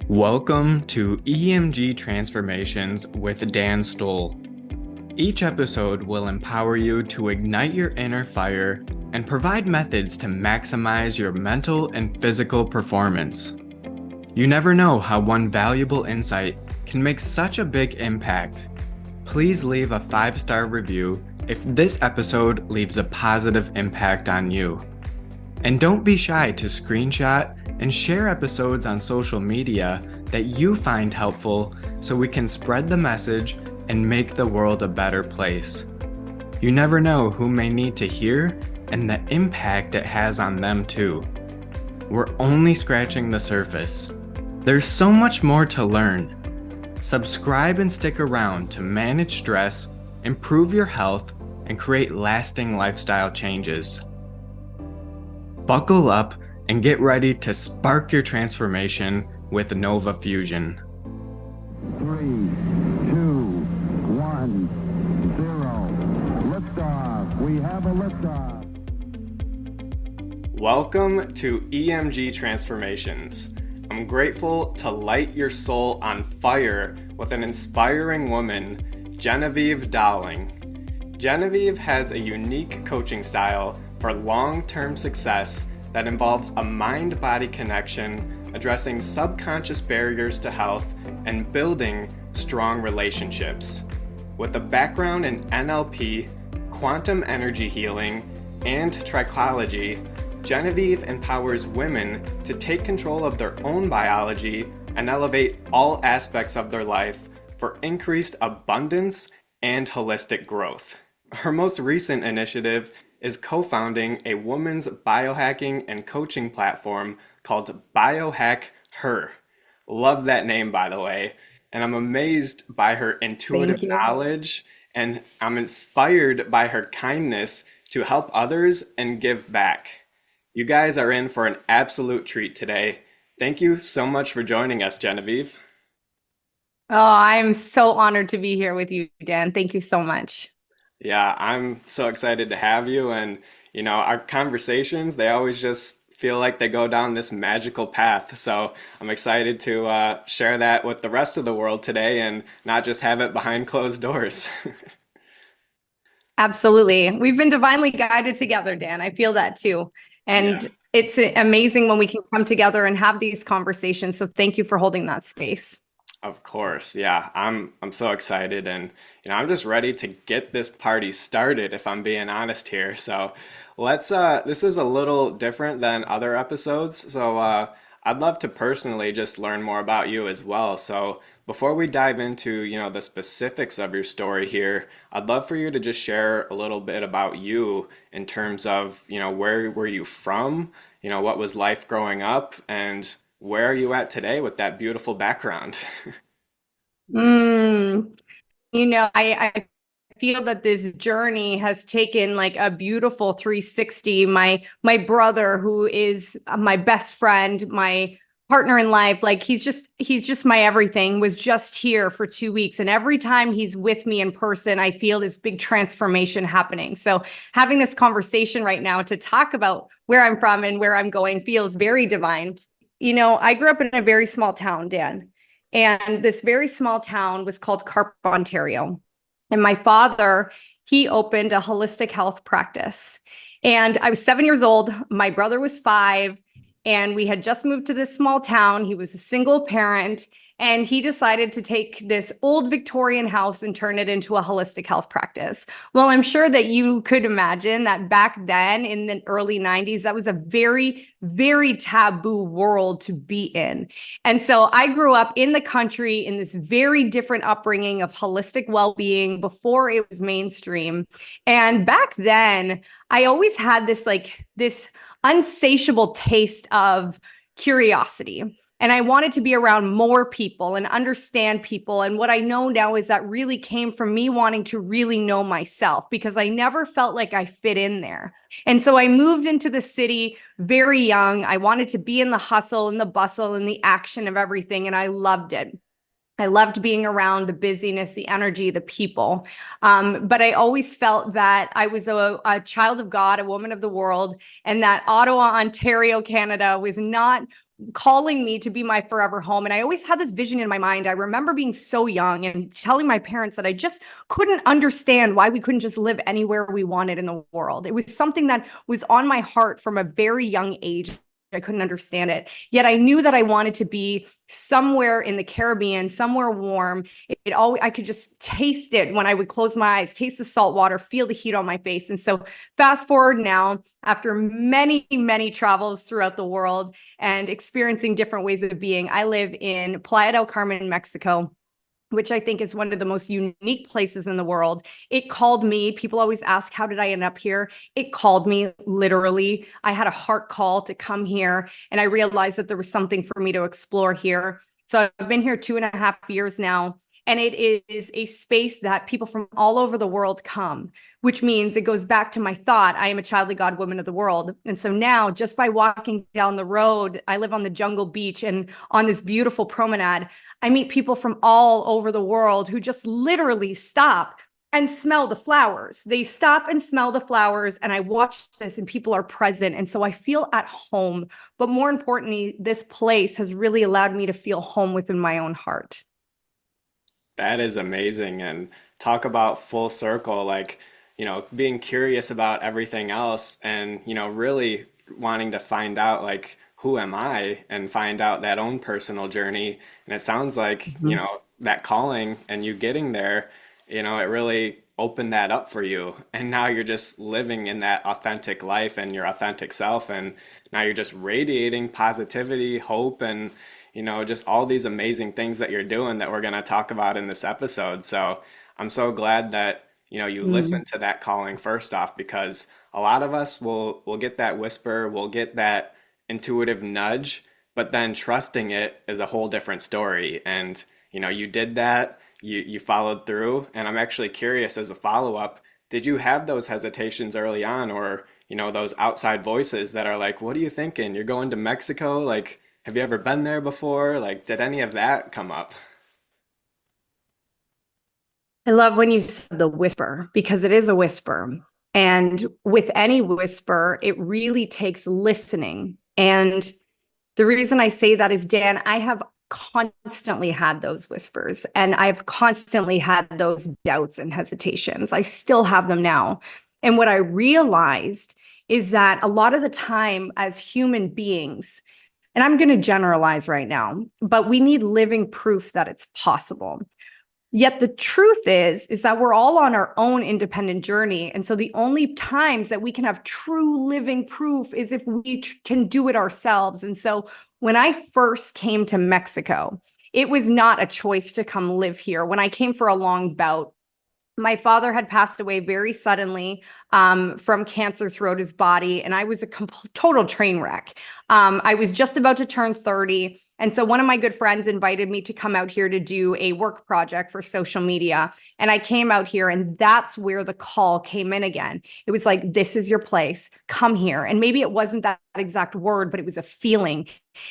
Welcome to EMG Transformations with Dan Stoll. Each episode will empower you to ignite your inner fire and provide methods to maximize your mental and physical performance. You never know how one valuable insight can make such a big impact. Please leave a 5-star review if this episode leaves a positive impact on you. And don't be shy to screenshot and share episodes on social media that you find helpful so we can spread the message and make the world a better place. You never know who may need to hear and the impact it has on them too. We're only scratching the surface. There's so much more to learn. Subscribe and stick around to manage stress, improve your health, and create lasting lifestyle changes. Buckle up and get ready to spark your transformation with Nova Fusion. 3, 2, 1, 0. Liftoff. We have a liftoff. Welcome to EMG Transformations. I'm grateful to light your soul on fire with an inspiring woman, Genevieve Dowling. Genevieve has a unique coaching style for long-term success that involves a mind-body connection, addressing subconscious barriers to health, and building strong relationships. With a background in NLP, quantum energy healing, and Trichology, Genevieve empowers women to take control of their own biology and elevate all aspects of their life for increased abundance and holistic growth. Her most recent initiative is co-founding a women's biohacking and coaching platform called Biohack'Her. Love that name, by the way. And I'm amazed by her intuitive knowledge, and I'm inspired by her kindness to help others and give back. You guys are in for an absolute treat today. Thank you so much for joining us, Genevieve. Oh, I'm so honored to be here with you, Dan. Thank you so much. Yeah, I'm so excited to have you. And, our conversations, they always just feel like they go down this magical path. So I'm excited to share that with the rest of the world today and not just have it behind closed doors. Absolutely. We've been divinely guided together, Dan. I feel that too. And Yeah. it's amazing when we can come together and have these conversations. So thank you for holding that space. Of course. Yeah, I'm so excited, and I'm just ready to get this party started if I'm being honest here. So let's this is a little different than other episodes. So I'd love to personally just learn more about you as well. So before we dive into, the specifics of your story here, I'd love for you to just share a little bit about you in terms of, where were you from? What was life growing up, and where are you at today with that beautiful background? Mm, I feel that this journey has taken like a beautiful 360. My brother, who is my best friend, my partner in life, like he's just my everything, was just here for 2 weeks. And every time he's with me in person, I feel this big transformation happening. So having this conversation right now to talk about where I'm from and where I'm going feels very divine. I grew up in a very small town, Dan. And this very small town was called Carp, Ontario. And my father, he opened a holistic health practice. And I was 7 years old. My brother was 5. And we had just moved to this small town. He was a single parent. And he decided to take this old Victorian house and turn it into a holistic health practice. Well, I'm sure that you could imagine that back then in the early 90s, that was a very, very taboo world to be in. And so I grew up in the country in this very different upbringing of holistic well-being before it was mainstream. And back then, I always had this unsatiable taste of curiosity. And I wanted to be around more people and understand people. And what I know now is that really came from me wanting to really know myself, because I never felt like I fit in there. And so I moved into the city very young. I wanted to be in the hustle and the bustle and the action of everything. And I loved it. I loved being around the busyness, the energy, the people. But I always felt that I was a child of God, a woman of the world, and that Ottawa, Ontario, Canada was not calling me to be my forever home. And I always had this vision in my mind. I remember being so young and telling my parents that I just couldn't understand why we couldn't just live anywhere we wanted in the world. It was something that was on my heart from a very young age. I couldn't understand it. Yet I knew that I wanted to be somewhere in the Caribbean, somewhere warm. It always, I could just taste it when I would close my eyes, taste the salt water, feel the heat on my face. And so fast forward now, after many, many travels throughout the world and experiencing different ways of being, I live in Playa del Carmen, Mexico, which I think is one of the most unique places in the world. It called me. People always ask, how did I end up here? It called me, literally. I had a heart call to come here, and I realized that there was something for me to explore here. So I've been here 2.5 years now, and it is a space that people from all over the world come, which means it goes back to my thought, I am a child of God, woman of the world. And so now, just by walking down the road, I live on the Jungle Beach, and on this beautiful promenade, I meet people from all over the world who just literally stop and smell the flowers. They stop and smell the flowers, and I watch this, and people are present. And so I feel at home. But more importantly, this place has really allowed me to feel home within my own heart. That is amazing. And talk about full circle, like, being curious about everything else and, really wanting to find out, like, who am I and find out that own personal journey. And it sounds like, that calling and you getting there, it really opened that up for you. And now you're just living in that authentic life and your authentic self. And now you're just radiating positivity, hope, and just all these amazing things that you're doing that we're going to talk about in this episode. So I'm so glad that, you listen to that calling first off, because a lot of us will get that whisper, we'll get that intuitive nudge, but then trusting it is a whole different story. And, you did that, you followed through. And I'm actually curious, as a follow-up, did you have those hesitations early on, or, those outside voices that are like, what are you thinking? You're going to Mexico? Like, have you ever been there before? Like, did any of that come up? I love when you said the whisper, because it is a whisper. And with any whisper, it really takes listening. And the reason I say that is, Dan, I have constantly had those whispers, and I've constantly had those doubts and hesitations. I still have them now. And what I realized is that a lot of the time as human beings, and I'm going to generalize right now, but we need living proof that it's possible. Yet the truth is that we're all on our own independent journey. And so the only times that we can have true living proof is if we can do it ourselves. And so when I first came to Mexico, it was not a choice to come live here. When I came for a long bout, my father had passed away very suddenly from cancer throughout his body, and I was a total train wreck. I was just about to turn 30, and so one of my good friends invited me to come out here to do a work project for social media, and I came out here, and that's where the call came in again. It was like, this is your place, come here. And maybe it wasn't that exact word, but it was a feeling.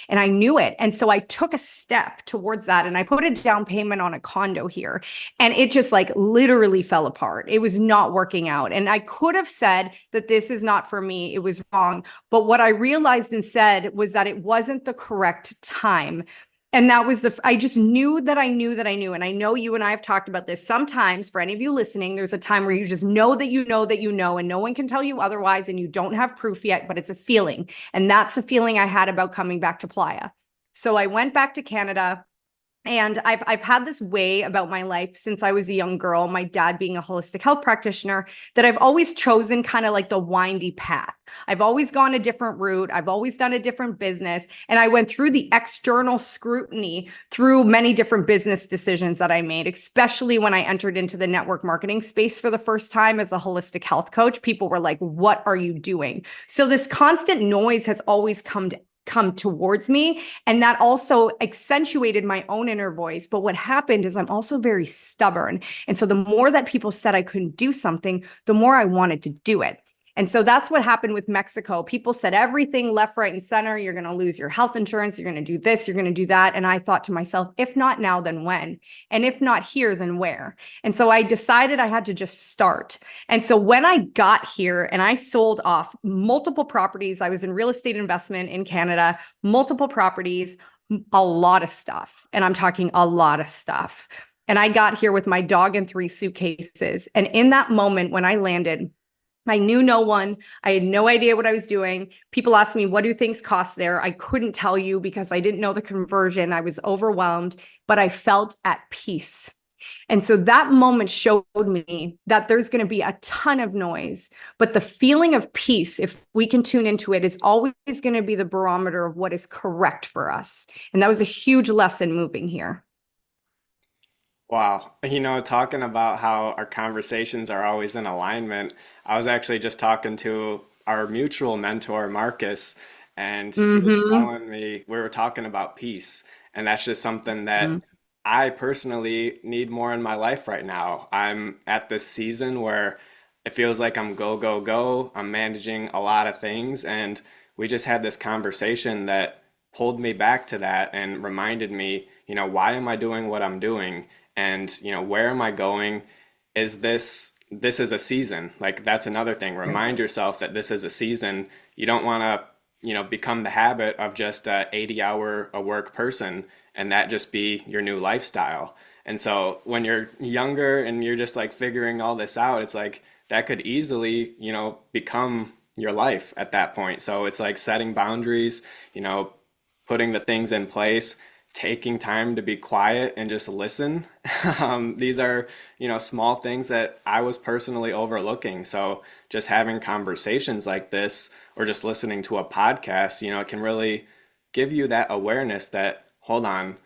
And I knew it. And so I took a step towards that, and I put a down payment on a condo here, and it just like literally fell apart. It was not working out. And I could have said that this is not for me. It was wrong. But what I realized instead was that it wasn't the correct time. And that was I just knew that I knew that I knew. And I know you and I have talked about this. Sometimes, for any of you listening, there's a time where you just know that you know that you know, and no one can tell you otherwise, and you don't have proof yet, but it's a feeling. And that's the feeling I had about coming back to Playa. So I went back to Canada. And I've had this way about my life since I was a young girl, my dad being a holistic health practitioner, that I've always chosen kind of like the windy path. I've always gone a different route. I've always done a different business. And I went through the external scrutiny through many different business decisions that I made, especially when I entered into the network marketing space for the first time as a holistic health coach. People were like, what are you doing? So this constant noise has always come towards me. And that also accentuated my own inner voice. But what happened is I'm also very stubborn. And so the more that people said I couldn't do something, the more I wanted to do it. And so that's what happened with Mexico. People said everything left, right, and center. You're going to lose your health insurance. You're going to do this. You're going to do that. And I thought to myself, if not now, then when? And if not here, then where? And so I decided I had to just start. And so when I got here and I sold off multiple properties, I was in real estate investment in Canada, multiple properties, a lot of stuff. And I'm talking a lot of stuff. And I got here with my dog and 3 suitcases. And in that moment, when I landed, I knew no one. I had no idea what I was doing. People asked me, what do things cost there? I couldn't tell you because I didn't know the conversion. I was overwhelmed, but I felt at peace. And so that moment showed me that there's going to be a ton of noise, but the feeling of peace, if we can tune into it, is always going to be the barometer of what is correct for us. And that was a huge lesson moving here. Wow. Talking about how our conversations are always in alignment, I was actually just talking to our mutual mentor, Marcus, and he was Mm-hmm. telling me we were talking about peace. And that's just something that I personally need more in my life right now. I'm at this season where it feels like I'm go, go, go. I'm managing a lot of things. And we just had this conversation that pulled me back to that and reminded me, why am I doing what I'm doing? And, where am I going? This is a season. Like that's another thing. Remind yourself that this is a season. You don't want to, become the habit of just a 80-hour a work person and that just be your new lifestyle. And so when you're younger and you're just like figuring all this out, it's like that could easily, become your life at that point. So it's like setting boundaries, putting the things in place, taking time to be quiet and just listen. These are, small things that I was personally overlooking. So just having conversations like this or just listening to a podcast, it can really give you that awareness that, hold on,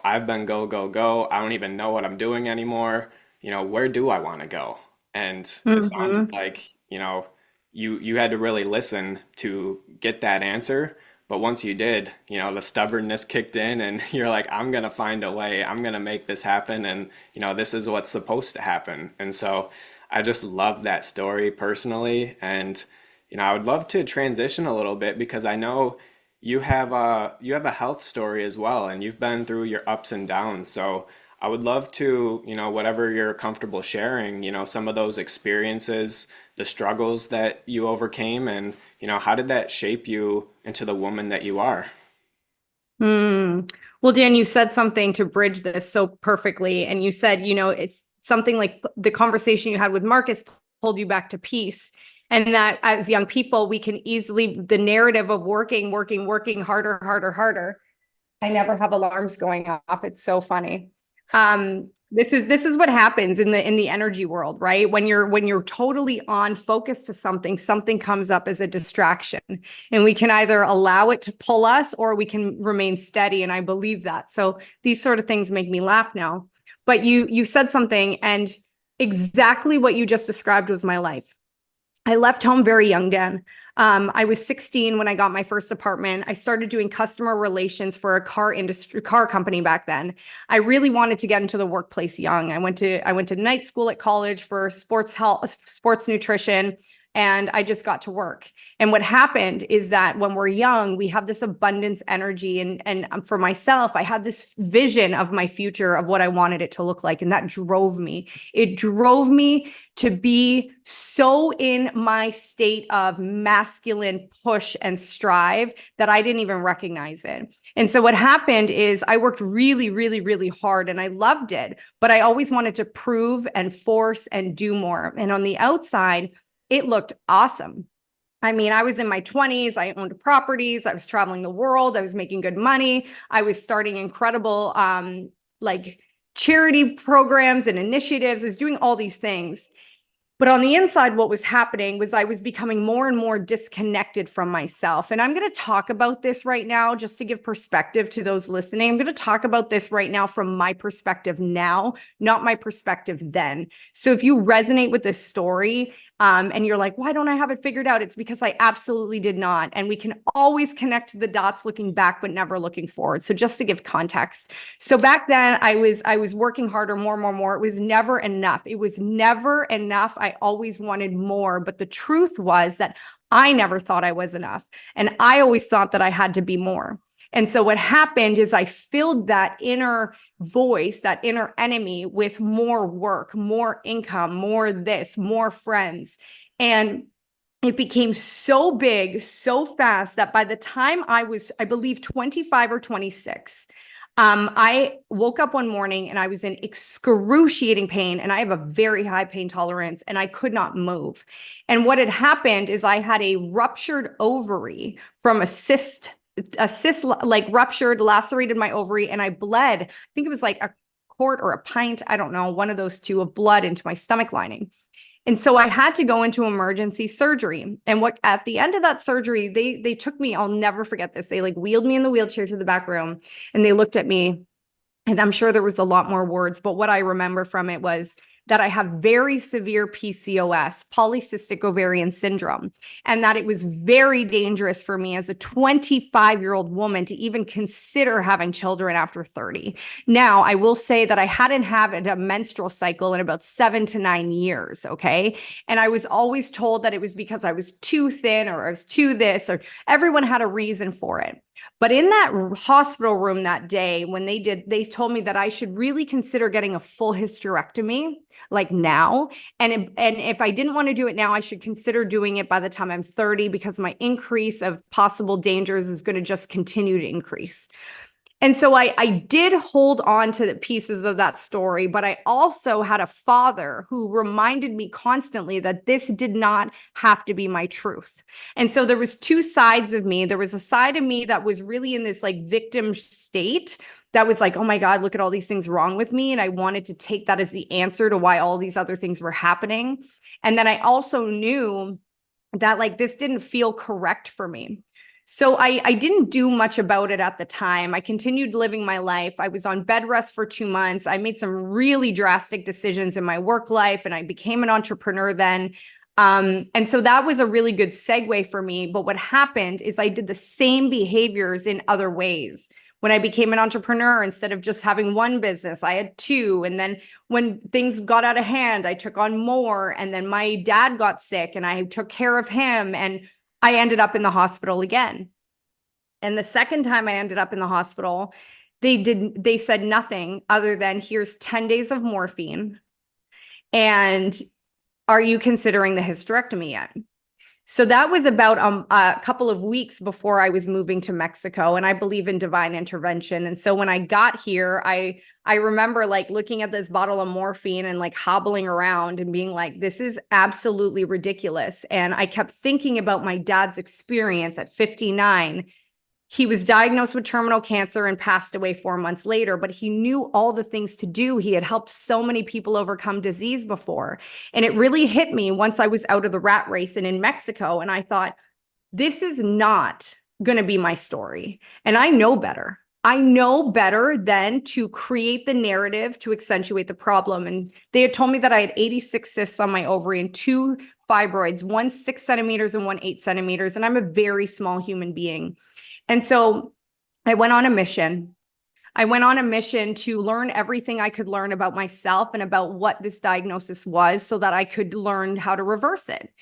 I've been go, go, go. I don't even know what I'm doing anymore. Where do I want to go? And it sounded Mm-hmm. like, you had to really listen to get that answer. But once you did, the stubbornness kicked in and you're like, I'm going to find a way. I'm going to make this happen. And, this is what's supposed to happen. And so I just love that story personally. And, I would love to transition a little bit because I know you have a health story as well, and you've been through your ups and downs. So I would love to, whatever you're comfortable sharing, some of those experiences, the struggles that you overcame, and, how did that shape you into the woman that you are? Mm. Well, Dan, you said something to bridge this so perfectly. And you said, it's something like the conversation you had with Marcus pulled you back to peace. And that as young people, we can easily, the narrative of working, working, working harder, harder, harder. I never have alarms going off. It's so funny. This is what happens in the energy world, right? When you're totally on focus to something, something comes up as a distraction, and we can either allow it to pull us or we can remain steady. And I believe that. So these sort of things make me laugh now. But you said something, and exactly what you just described was my life. I left home very young, Dan. I was 16 when I got my first apartment. I started doing customer relations for a car company back then. I really wanted to get into the workplace young. I went to night school at college for sports health, sports nutrition, and I just got to work. And what happened is that when we're young, we have this abundance energy. And for myself, I had this vision of my future, of what I wanted it to look like. And that drove me. It drove me to be so in my state of masculine push and strive that I didn't even recognize it. And so what happened is I worked really, really, really hard and I loved it, but I always wanted to prove and force and do more. And on the outside, it looked awesome. I mean, I was in my 20s. I owned properties. I was traveling the world. I was making good money. I was starting incredible like charity programs and initiatives. I was doing all these things. But on the inside, what was happening was I was becoming more and more disconnected from myself. And I'm going to talk about this right now just to give perspective to those listening. I'm going to talk about this right now from my perspective now, not my perspective then. So if you resonate with this story, And you're like, why don't I have it figured out? It's because I absolutely did not. And we can always connect the dots looking back, but never looking forward. So just to give context. So back then I was working harder, more. It was never enough. It was never enough. I always wanted more. But the truth was that I never thought I was enough. And I always thought that I had to be more. And so what happened is I filled that inner voice, that inner enemy, with more work, more income, more this, more friends. And it became so big, so fast that by the time I was, I believe, 25 or 26, I woke up one morning and I was in excruciating pain, and I have a very high pain tolerance, and I could not move. And what had happened is I had a ruptured ovary from a cyst like ruptured, lacerated my ovary, and I bled. I think it was like a quart or a pint, I don't know, one of those two, of blood into my stomach lining. And so I had to go into emergency surgery. And what at the end of that surgery, they took me, I'll never forget this. They like wheeled me in the wheelchair to the back room, and they looked at me, and I'm sure there was a lot more words, but what I remember from it was that I have very severe PCOS, polycystic ovarian syndrome, and that it was very dangerous for me as a 25-year-old woman to even consider having children after 30. Now, I will say that I hadn't had a menstrual cycle in about 7 to 9 years, okay? And I was always told that it was because I was too thin, or I was too this, or everyone had a reason for it. But in that hospital room that day, when they told me that I should really consider getting a full hysterectomy, like now. And if I didn't want to do it now, I should consider doing it by the time I'm 30, because my increase of possible dangers is going to just continue to increase. And so I did hold on to the pieces of that story, but I also had a father who reminded me constantly that this did not have to be my truth. And so there was two sides of me. There was a side of me that was really in this like victim state, that was like, oh my God, look at all these things wrong with me. And I wanted to take that as the answer to why all these other things were happening. And then I also knew that like this didn't feel correct for me. So I didn't do much about it at the time. I continued living my life. I was on bed rest for 2 months. I made some really drastic decisions in my work life, and I became an entrepreneur then. And so that was a really good segue for me. But what happened is I did the same behaviors in other ways. When I became an entrepreneur, instead of just having one business, I had two. And then when things got out of hand, I took on more. And then my dad got sick and I took care of him, and I ended up in the hospital again. And the second time I ended up in the hospital, they said nothing other than, here's 10 days of morphine. And are you considering the hysterectomy yet? So that was about a couple of weeks before I was moving to Mexico, and I believe in divine intervention. And so when I got here, I remember like looking at this bottle of morphine and like hobbling around and being like, this is absolutely ridiculous. And I kept thinking about my dad's experience at 59. He was diagnosed with terminal cancer and passed away 4 months later, but he knew all the things to do. He had helped so many people overcome disease before. And it really hit me once I was out of the rat race and in Mexico. And I thought, this is not going to be my story. And I know better. I know better than to create the narrative to accentuate the problem. And they had told me that I had 86 cysts on my ovary and 2 fibroids, one 6 centimeters and one 8 centimeters. And I'm a very small human being. And so I went on a mission. I went on a mission to learn everything I could learn about myself and about what this diagnosis was, so that I could learn how to reverse it.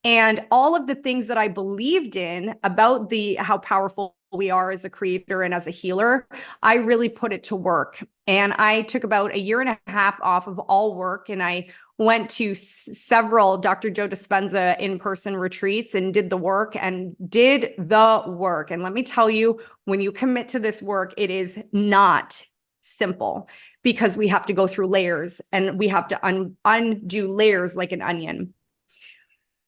And all of the things that I believed in about how powerful we are as a creator and as a healer, I really put it to work. And I took about 1.5 years off of all work, and I went to several Dr. Joe Dispenza in-person retreats and did the work. And let me tell you, when you commit to this work, it is not simple, because we have to go through layers, and we have to undo layers like an onion.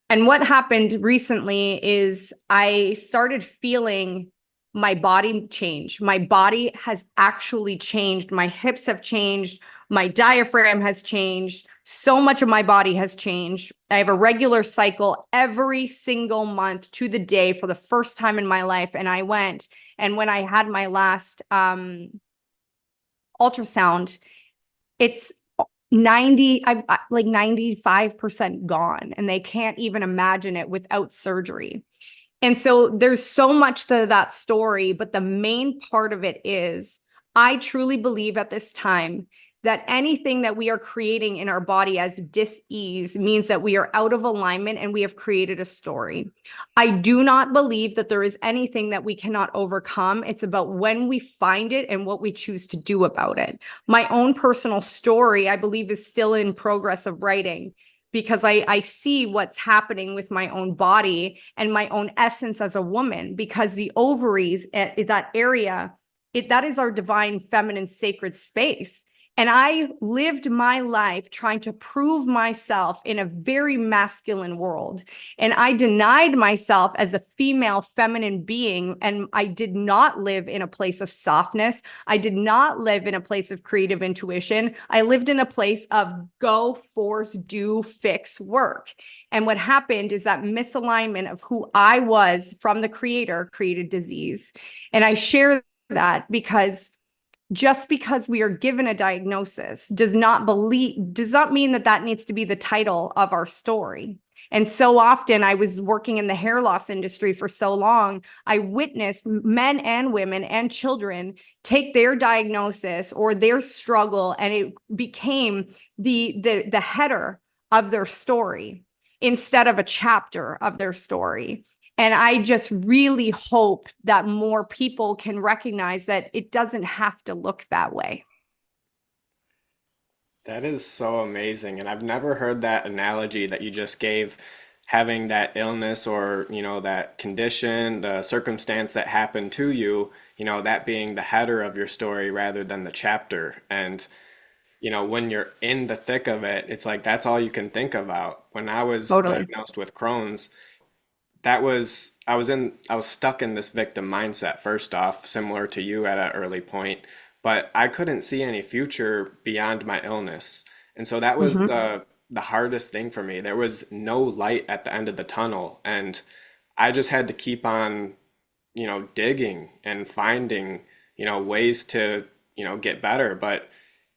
And what happened recently is I started feeling my body change. My body has actually changed. My hips have changed. My diaphragm has changed. So much of my body has changed. I have a regular cycle every single month to the day for the first time in my life. And I went, and when I had my last ultrasound, it's like 95% gone, and they can't even imagine it without surgery. And so there's so much to that story, but the main part of it is I truly believe at this time that anything that we are creating in our body as dis-ease means that we are out of alignment and we have created a story. I do not believe that there is anything that we cannot overcome. It's about when we find it and what we choose to do about it. My own personal story, I believe, is still in progress of writing, because I see what's happening with my own body and my own essence as a woman, because the ovaries, that area, that is our divine feminine sacred space. And I lived my life trying to prove myself in a very masculine world. And I denied myself as a female feminine being. And I did not live in a place of softness. I did not live in a place of creative intuition. I lived in a place of go, force, do, fix, work. And what happened is that misalignment of who I was from the creator created disease. And I share that because just because we are given a diagnosis does not mean that that needs to be the title of our story. And so often, I was working in the hair loss industry for so long, I witnessed men and women and children take their diagnosis or their struggle, and it became the header of their story instead of a chapter of their story. And I just really hope that more people can recognize that it doesn't have to look that way. That is so amazing. And I've never heard that analogy that you just gave, having that illness or, that condition, the circumstance that happened to you, that being the header of your story rather than the chapter. And, when you're in the thick of it, it's like that's all you can think about. When I was Totally. diagnosed with Crohn's, I was stuck in this victim mindset first off, similar to you at an early point, but I couldn't see any future beyond my illness. And so that was Mhm. the hardest thing for me. There was no light at the end of the tunnel, and I just had to keep on, digging and finding, ways to, get better. But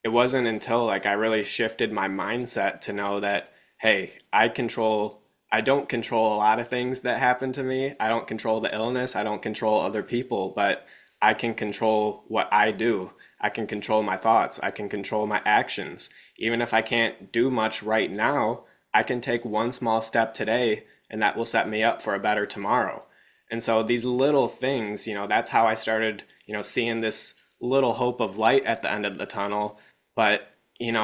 it wasn't until like I really shifted my mindset to know that, hey, I don't control a lot of things that happen to me. I don't control the illness. I don't control other people, but I can control what I do. I can control my thoughts. I can control my actions. Even if I can't do much right now, I can take one small step today, and that will set me up for a better tomorrow. And so these little things, that's how I started, seeing this little hope of light at the end of the tunnel. But,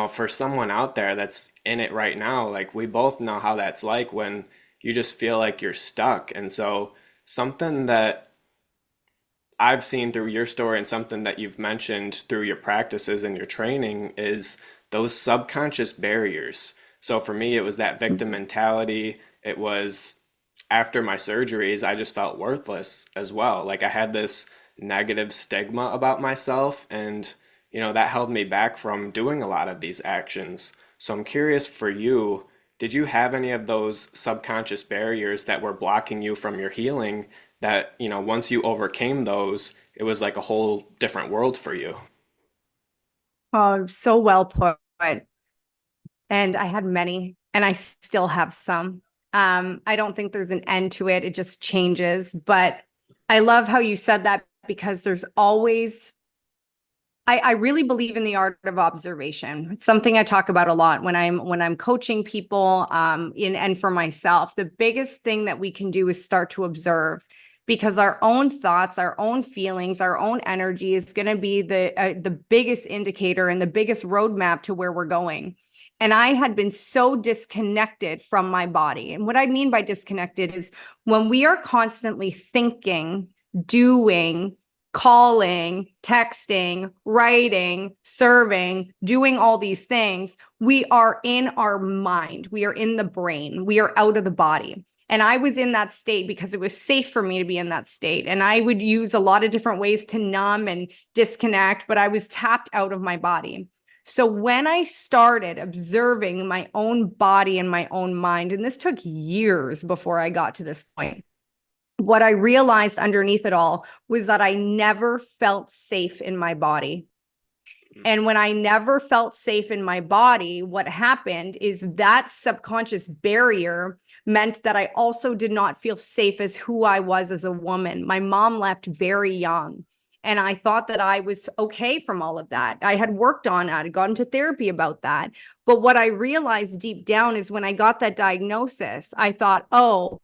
for someone out there that's in it right now, like we both know how that's like when you just feel like you're stuck. And so something that I've seen through your story and something that you've mentioned through your practices and your training is those subconscious barriers. So for me, it was that victim mentality. It was after my surgeries, I just felt worthless as well. Like I had this negative stigma about myself, and that held me back from doing a lot of these actions. So I'm curious for you, did you have any of those subconscious barriers that were blocking you from your healing that, once you overcame those, it was like a whole different world for you? Oh, so well put. And I had many, and I still have some. I don't think there's an end to it. It just changes. But I love how you said that, because there's always, I really believe in the art of observation. It's something I talk about a lot when I'm coaching people, and for myself. The biggest thing that we can do is start to observe, because our own thoughts, our own feelings, our own energy is going to be the biggest indicator and the biggest roadmap to where we're going. And I had been so disconnected from my body. And what I mean by disconnected is when we are constantly thinking, doing, calling, texting, writing, serving, doing all these things, we are in our mind. We are in the brain. We are out of the body. And I was in that state because it was safe for me to be in that state. And I would use a lot of different ways to numb and disconnect, but I was tapped out of my body. So when I started observing my own body and my own mind, and this took years before I got to this point, what I realized underneath it all was that I never felt safe in my body. And when I never felt safe in my body, what happened is that subconscious barrier meant that I also did not feel safe as who I was as a woman. My mom left very young. And I thought that I was okay from all of that. I had worked on it. I had gone to therapy about that. But what I realized deep down is when I got that diagnosis, I thought, oh,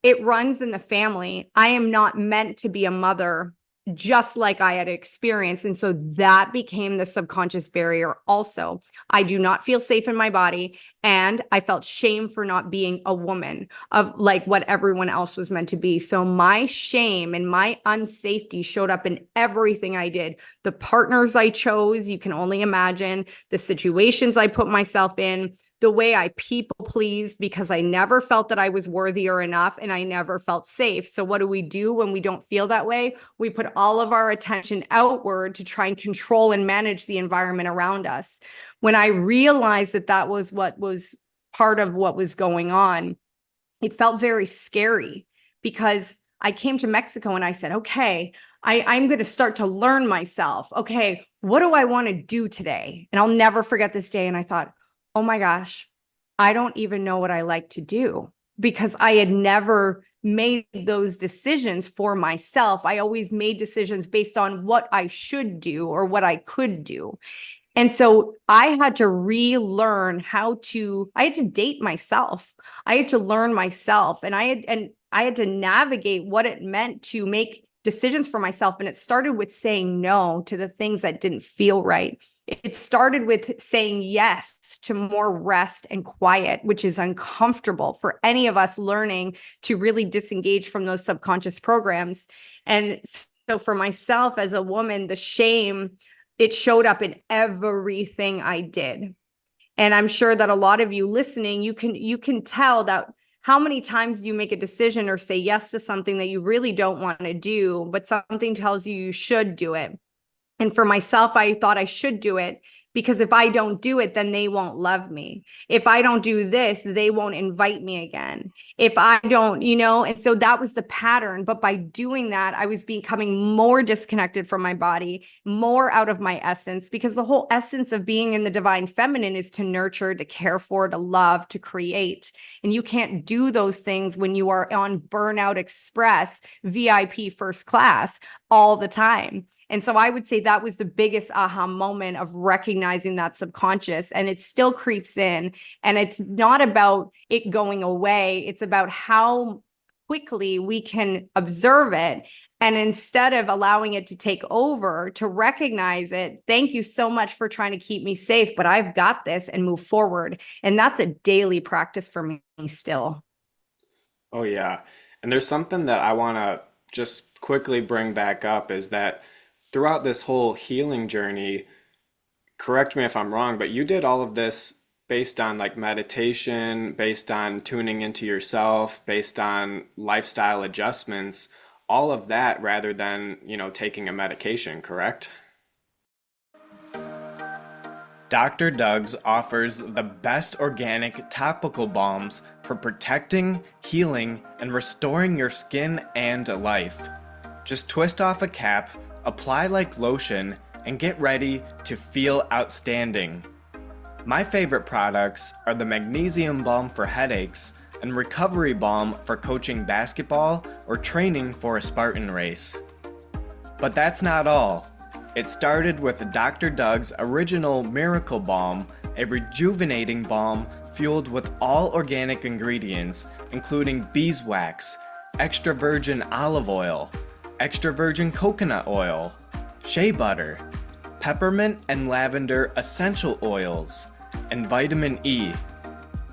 it runs in the family. I am not meant to be a mother just like I had experienced. And so that became the subconscious barrier also. I do not feel safe in my body. And I felt shame for not being a woman of like what everyone else was meant to be. So my shame and my unsafety showed up in everything I did. The partners I chose, you can only imagine, the situations I put myself in, the way I people pleased because I never felt that I was worthy or enough, and I never felt safe. So what do we do when we don't feel that way? We put all of our attention outward to try and control and manage the environment around us. When I realized that that was what was part of what was going on, it felt very scary because I came to Mexico and I said, okay, I'm going to start to learn myself. Okay, what do I want to do today? And I'll never forget this day. And I thought, oh my gosh, I don't even know what I like to do because I had never made those decisions for myself. I always made decisions based on what I should do or what I could do. And so I had to relearn I had to date myself. I had to learn myself, and I had to navigate what it meant to make decisions for myself. And it started with saying no to the things that didn't feel right. It started with saying yes to more rest and quiet, which is uncomfortable for any of us learning to really disengage from those subconscious programs. And so for myself as a woman, the shame, it showed up in everything I did. And I'm sure that a lot of you listening, you can tell that how many times do you make a decision or say yes to something that you really don't want to do, but something tells you you should do it. And for myself, I thought I should do it because if I don't do it, then they won't love me. If I don't do this, they won't invite me again. If I don't, and so that was the pattern. But by doing that, I was becoming more disconnected from my body, more out of my essence, because the whole essence of being in the divine feminine is to nurture, to care for, to love, to create. And you can't do those things when you are on burnout express, VIP first class all the time. And so I would say that was the biggest aha moment of recognizing that subconscious, and it still creeps in, and it's not about it going away. It's about how quickly we can observe it. And instead of allowing it to take over, to recognize it, thank you so much for trying to keep me safe, but I've got this, and move forward. And that's a daily practice for me still. Oh, yeah. And there's something that I want to just quickly bring back up is that throughout this whole healing journey, correct me if I'm wrong, but you did all of this based on like meditation, based on tuning into yourself, based on lifestyle adjustments, all of that rather than, taking a medication, correct? Dr. Doug's offers the best organic topical balms for protecting, healing, and restoring your skin and life. Just twist off a cap, apply like lotion, and get ready to feel outstanding. My favorite products are the Magnesium Balm for headaches and Recovery Balm for coaching basketball or training for a Spartan race. But that's not all. It started with Dr. Doug's original Miracle Balm, a rejuvenating balm fueled with all organic ingredients, including beeswax, extra virgin olive oil, extra virgin coconut oil, shea butter, peppermint and lavender essential oils, and vitamin E.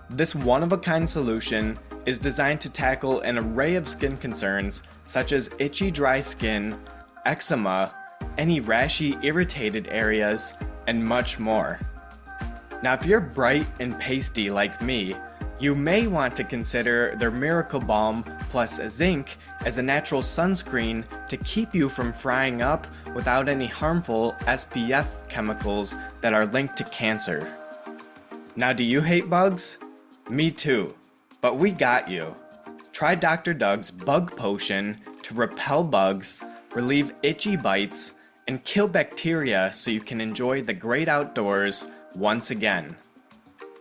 This one-of-a-kind solution is designed to tackle an array of skin concerns such as itchy dry skin, eczema, any rashy irritated areas, and much more. Now if you're bright and pasty like me, you may want to consider their Miracle Balm plus zinc as a natural sunscreen to keep you from frying up without any harmful SPF chemicals that are linked to cancer. Now, do you hate bugs? Me too, but we got you. Try Dr. Doug's Bug Potion to repel bugs, relieve itchy bites, and kill bacteria so you can enjoy the great outdoors once again.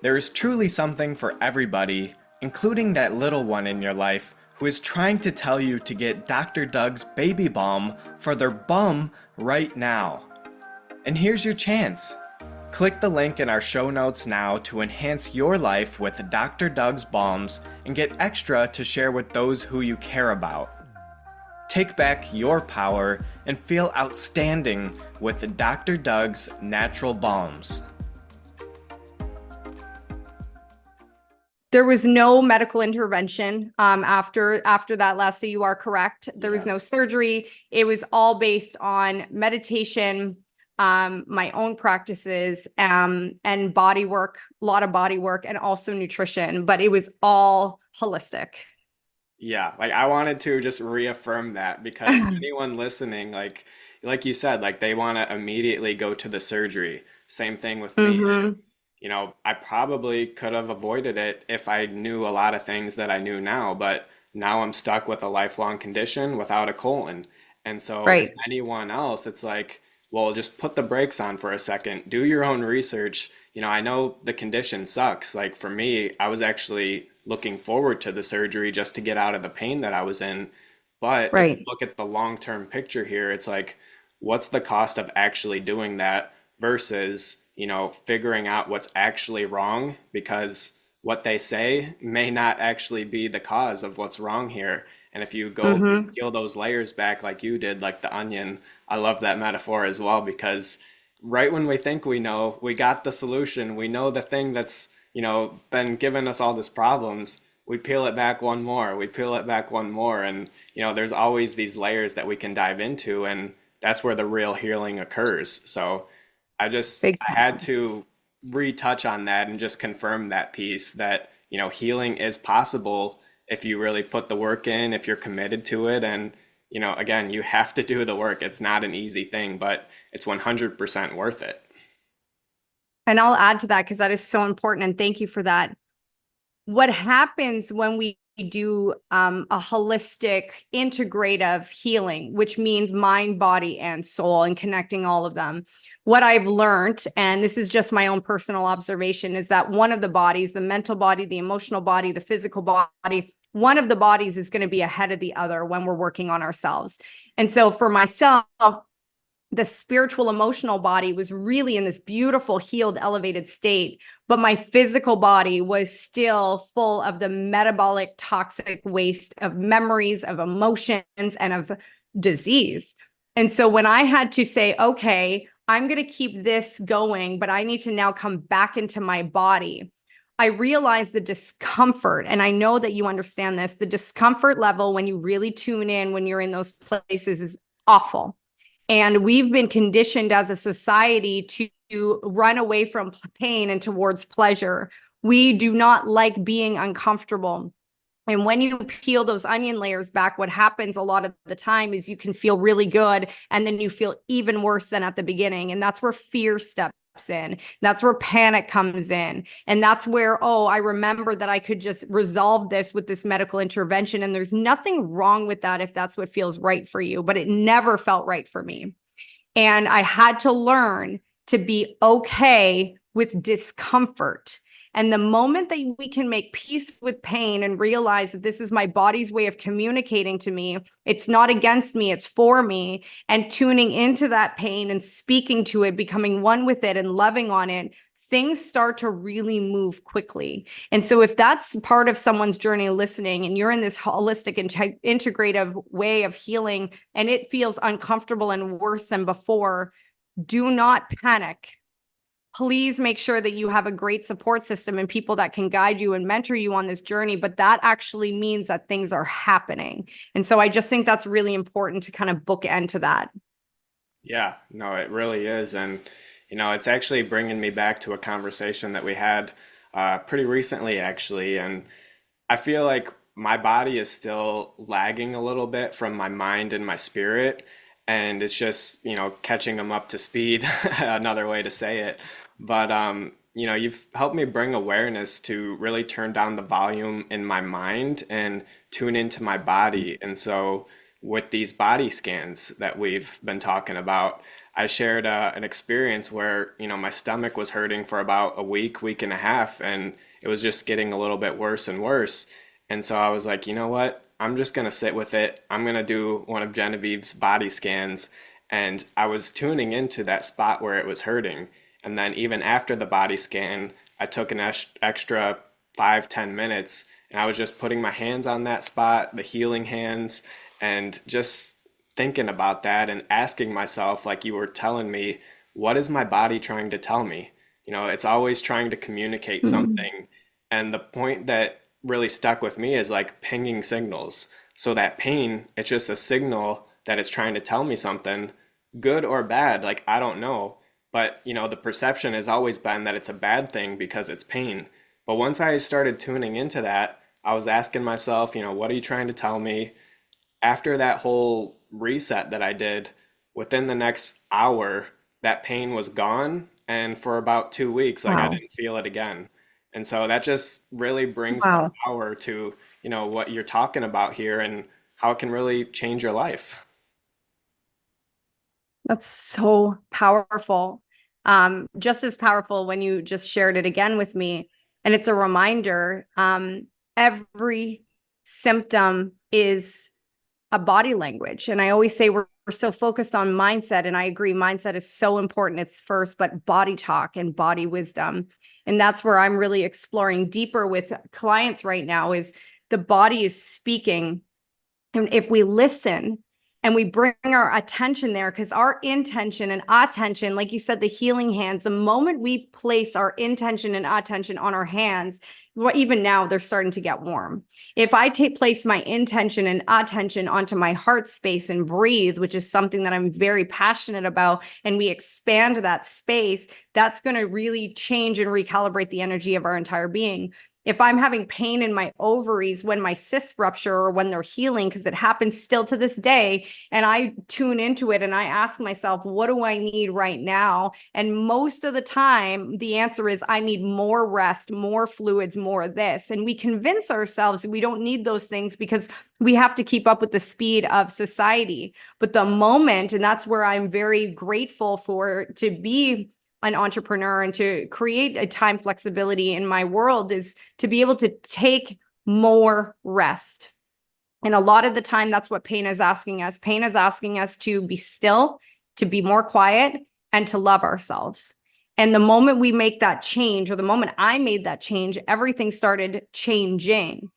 There is truly something for everybody, including that little one in your life who is trying to tell you to get Dr. Doug's baby balm for their bum right now. And here's your chance. Click the link in our show notes now to enhance your life with Dr. Doug's balms and get extra to share with those who you care about. Take back your power and feel outstanding with Dr. Doug's natural balms. There was no medical intervention after that last. So you are correct. There was no surgery. It was all based on meditation, my own practices, and body work, a lot of body work, and also nutrition. But it was all holistic. Yeah, like I wanted to just reaffirm that because anyone listening, like you said, like they want to immediately go to the surgery. Same thing with me. Mm-hmm. You know, I probably could have avoided it if I knew a lot of things that I knew now, but now I'm stuck with a lifelong condition without a colon. And so Right. anyone else, it's like, well, just put the brakes on for a second, do your own research. You know, I know the condition sucks. Like for me, I was actually looking forward to the surgery just to get out of the pain that I was in. But if you Right. look at the long-term picture here, it's like, what's the cost of actually doing that versus, you know, figuring out what's actually wrong, because what they say may not actually be the cause of what's wrong here. And if you go Mm-hmm. peel those layers back like you did, like the onion, I love that metaphor as well, because right when we think we know, we got the solution, we know the thing that's, you know, been giving us all these problems, we peel it back one more, we peel it back one more. And, you know, there's always these layers that we can dive into, and that's where the real healing occurs. So Big I had to retouch on that and just confirm that piece that, you know, healing is possible if you really put the work in, if you're committed to it. And, you know, again, you have to do the work. It's not an easy thing, but it's 100% worth it. And I'll add to that because that is so important. And thank you for that. What happens when we do a holistic, integrative healing, which means mind, body, and soul, and connecting all of them? What I've learned, and this is just my own personal observation, is that one of the bodies, the mental body, the emotional body, the physical body, one of the bodies is going to be ahead of the other when we're working on ourselves. And so for myself, the spiritual emotional body was really in this beautiful, healed, elevated state, but my physical body was still full of the metabolic toxic waste of memories, of emotions, and of disease. And so when I had to say, okay, I'm going to keep this going, but I need to now come back into my body, I realized the discomfort, and I know that you understand this, the discomfort level when you really tune in, when you're in those places, is awful. And we've been conditioned as a society to run away from pain and towards pleasure. We do not like being uncomfortable. And when you peel those onion layers back, what happens a lot of the time is you can feel really good, and then you feel even worse than at the beginning. And that's where fear steps in. That's where panic comes in. And that's where, oh, I remember that I could just resolve this with this medical intervention. And there's nothing wrong with that if that's what feels right for you, but it never felt right for me. And I had to learn to be okay with discomfort. And the moment that we can make peace with pain and realize that this is my body's way of communicating to me, it's not against me, it's for me, and tuning into that pain and speaking to it, becoming one with it and loving on it, things start to really move quickly. And so if that's part of someone's journey listening, and you're in this holistic, integrative way of healing, and it feels uncomfortable and worse than before, do not panic. Please make sure that you have a great support system and people that can guide you and mentor you on this journey. But that actually means that things are happening. And so I just think that's really important to kind of bookend to that. Yeah, no, it really is. And, you know, it's actually bringing me back to a conversation that we had pretty recently, actually. And I feel like my body is still lagging a little bit from my mind and my spirit. And it's just, you know, catching them up to speed, another way to say it. But, you know, you've helped me bring awareness to really turn down the volume in my mind and tune into my body. And so with these body scans that we've been talking about. I shared an experience where, my stomach was hurting for about a week, week and a half, and it was just getting a little bit worse and worse. And so I was like, you know what? I'm just going to sit with it. I'm going to do one of Genevieve's body scans. And I was tuning into that spot where it was hurting. And then even after the body scan, I took an extra 5, 10 minutes and I was just putting my hands on that spot, the healing hands, and just thinking about that and asking myself, like you were telling me, what is my body trying to tell me? It's always trying to communicate Mhm. something. And the point that really stuck with me is like pinging signals. So that pain, it's just a signal that it's trying to tell me something, good or bad, like I don't know. But, the perception has always been that it's a bad thing because it's pain. But once I started tuning into that, I was asking myself, what are you trying to tell me? After that whole reset that I did, within the next hour, that pain was gone. And for about 2 weeks, like I Wow. didn't feel it again. And so that just really brings the Wow. power to, what you're talking about here and how it can really change your life. That's so powerful. Just as powerful when you just shared it again with me. And it's a reminder, every symptom is a body language. And I always say we're so focused on mindset. And I agree, mindset is so important. It's first, but body talk and body wisdom. And that's where I'm really exploring deeper with clients right now is the body is speaking. And if we listen and we bring our attention there, because our intention and attention, like you said, the healing hands, the moment we place our intention and attention on our hands, well, even now they're starting to get warm. If I place my intention and attention onto my heart space and breathe, which is something that I'm very passionate about, and we expand that space, that's going to really change and recalibrate the energy of our entire being. If I'm having pain in my ovaries when my cysts rupture or when they're healing, because it happens still to this day, and I tune into it and I ask myself, what do I need right now? And most of the time, the answer is I need more rest, more fluids, more of this. And we convince ourselves we don't need those things because we have to keep up with the speed of society. But the moment, and that's where I'm very grateful for to be an entrepreneur and to create a time flexibility in my world is to be able to take more rest. And a lot of the time, that's what pain is asking us. Pain is asking us to be still, to be more quiet, and to love ourselves. And the moment we make that change, or the moment I made that change, everything started changing.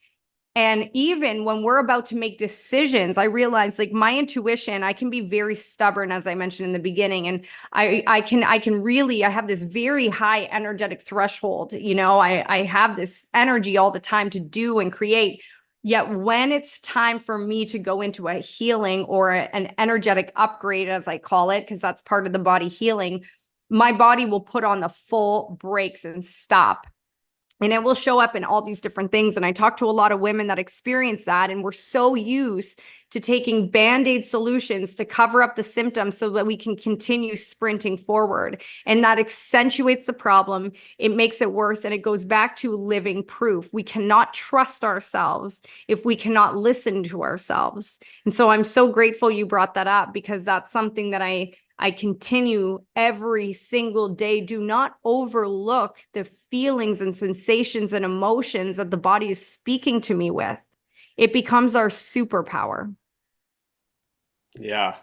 And even when we're about to make decisions, I realize like my intuition, I can be very stubborn, as I mentioned in the beginning. And I have this very high energetic threshold. I have this energy all the time to do and create. Yet when it's time for me to go into a healing or an energetic upgrade, as I call it, because that's part of the body healing, my body will put on the full brakes and stop. And it will show up in all these different things. And I talk to a lot of women that experience that. And we're so used to taking band-aid solutions to cover up the symptoms so that we can continue sprinting forward. And that accentuates the problem. It makes it worse. And it goes back to living proof. We cannot trust ourselves if we cannot listen to ourselves. And so I'm so grateful you brought that up because that's something that I continue every single day. Do not overlook the feelings and sensations and emotions that the body is speaking to me with. It becomes our superpower. Yeah.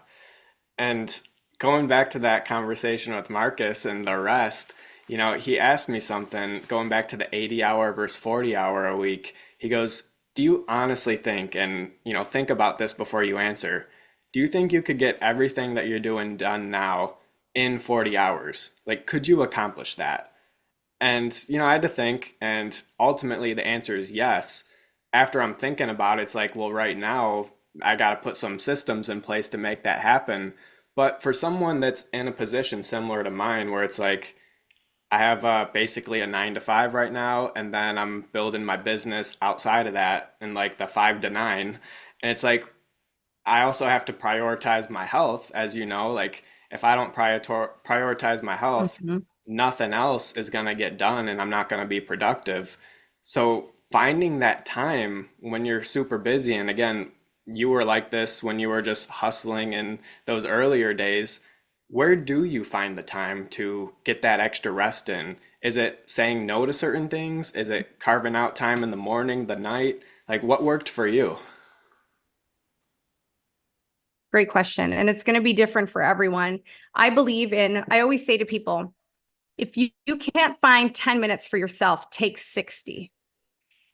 And going back to that conversation with Marcus and the rest, he asked me something going back to the 80-hour versus 40-hour a week. He goes, do you honestly think, and think about this before you answer, do you think you could get everything that you're doing done now in 40 hours? Like, could you accomplish that? And, I had to think, and ultimately the answer is yes. After I'm thinking about it, it's like, well, right now, I got to put some systems in place to make that happen. But for someone that's in a position similar to mine, where it's like, I have basically a 9 to 5 right now, and then I'm building my business outside of that in like the 5 to 9. And it's like, I also have to prioritize my health, as you know, like if I don't prioritize my health, Mhm. nothing else is going to get done and I'm not going to be productive. So finding that time when you're super busy, and again, you were like this when you were just hustling in those earlier days. Where do you find the time to get that extra rest in? Is it saying no to certain things? Is it carving out time in the morning, the night? Like what worked for you? Great question. And it's going to be different for everyone. I always say to people, if you can't find 10 minutes for yourself, take 60.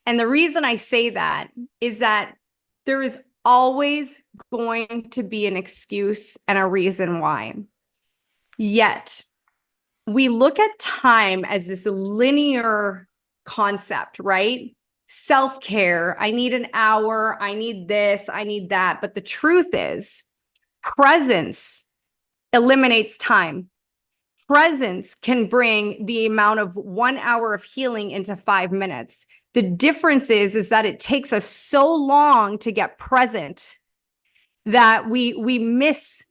And the reason I say that is that there is always going to be an excuse and a reason why. Yet, we look at time as this linear concept, right? Self-care, I need an hour, I need this, I need that. But the truth is, presence eliminates time. Presence can bring the amount of 1 hour of healing into 5 minutes. The difference is that it takes us so long to get present that we miss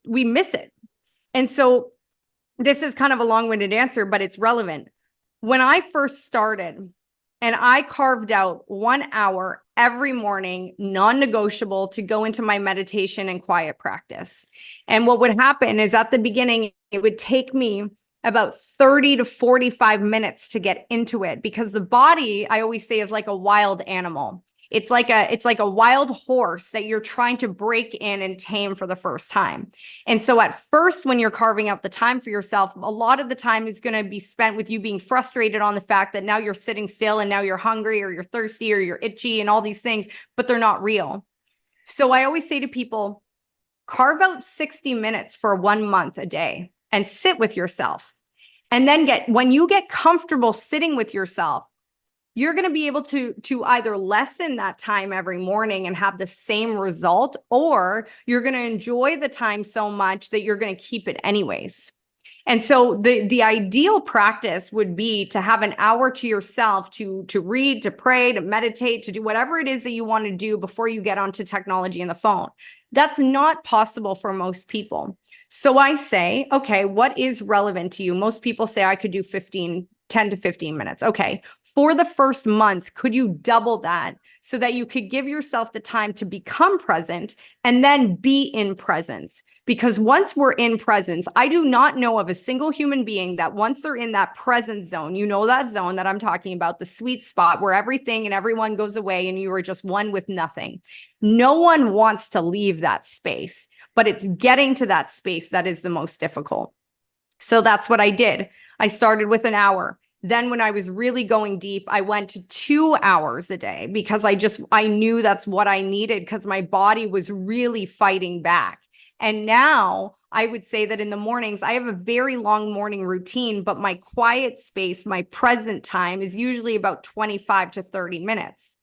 we miss it. And so this is kind of a long-winded answer, but it's relevant. When I first started and I carved out 1 hour every morning, non-negotiable, to go into my meditation and quiet practice. And what would happen is at the beginning, it would take me about 30 to 45 minutes to get into it, because the body, I always say, is like a wild animal. It's like a wild horse that you're trying to break in and tame for the first time. And so at first, when you're carving out the time for yourself, a lot of the time is going to be spent with you being frustrated on the fact that now you're sitting still and now you're hungry or you're thirsty or you're itchy and all these things, but they're not real. So I always say to people, carve out 60 minutes for 1 month a day and sit with yourself. And then when you get comfortable sitting with yourself, you're going to be able to either lessen that time every morning and have the same result, or you're going to enjoy the time so much that you're going to keep it anyways. And so the ideal practice would be to have an hour to yourself to read, to pray, to meditate, to do whatever it is that you want to do before you get onto technology and the phone. That's not possible for most people. So I say, okay, what is relevant to you? Most people say I could do 10 to 15 minutes. Okay. For the first month, could you double that so that you could give yourself the time to become present and then be in presence? Because once we're in presence, I do not know of a single human being that once they're in that present zone, you know, that zone that I'm talking about, the sweet spot where everything and everyone goes away and you are just one with nothing. No one wants to leave that space, but it's getting to that space that is the most difficult. So that's what I did. I started with an hour. Then when I was really going deep, I went to 2 hours a day because I knew that's what I needed because my body was really fighting back. And now I would say that in the mornings, I have a very long morning routine, but my quiet space, my present time is usually about 25 to 30 minutes.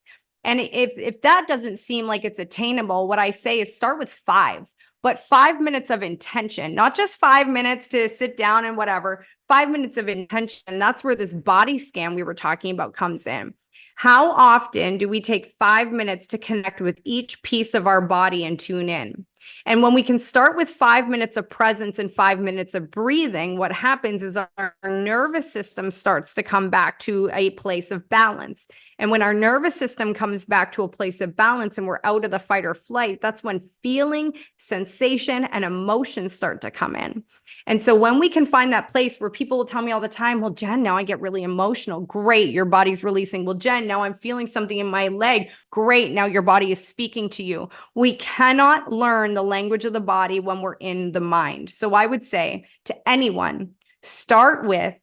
And if that doesn't seem like it's attainable, what I say is start with 5. But 5 minutes of intention, not just 5 minutes to sit down and whatever, 5 minutes of intention. That's where this body scan we were talking about comes in. How often do we take 5 minutes to connect with each piece of our body and tune in? And when we can start with 5 minutes of presence and 5 minutes of breathing, what happens is our nervous system starts to come back to a place of balance. And when our nervous system comes back to a place of balance and we're out of the fight or flight, that's when feeling, sensation, and emotion start to come in. And so when we can find that place where people will tell me all the time, well, Jen, now I get really emotional. Great, your body's releasing. Well, Jen, now I'm feeling something in my leg. Great, now your body is speaking to you. We cannot learn the language of the body when we're in the mind. So I would say to anyone, start with